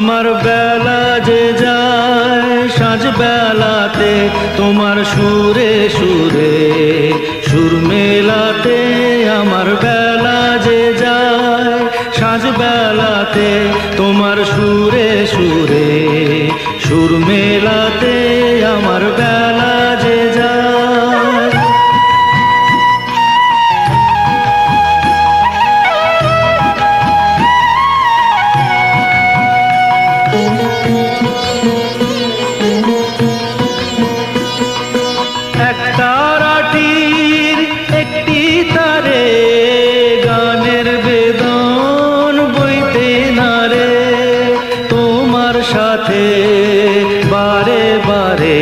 আমার বেলা যে যায় সাঁঝ বেলাতে তোমার সুরে সুরে সুর মেলাতে, আমার বেলা যে যায় সাঁঝ বেলাতে তোমার সুরে সুরে সুর মেলাতে, আমার বেলা যে যায়। একটা রাটির একটি তারে গানের বেদন বইতে নারে, তোমার সাথে বারে বারে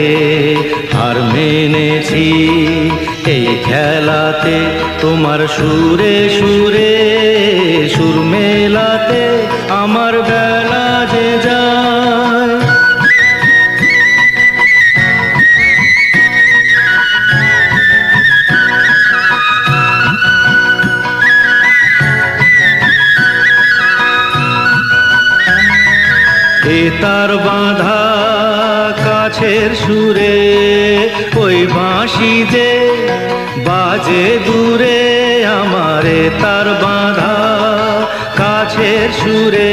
হার মেনেছি এই খেলাতে, তোমার সুরে সুরে সুর মেলাতে, আমার বেলা যে যায়। তার বাঁধা কাছের সুরে ওই বাঁশি যে বাজে দূরে, আমারে তার বাঁধা কাছের সুরে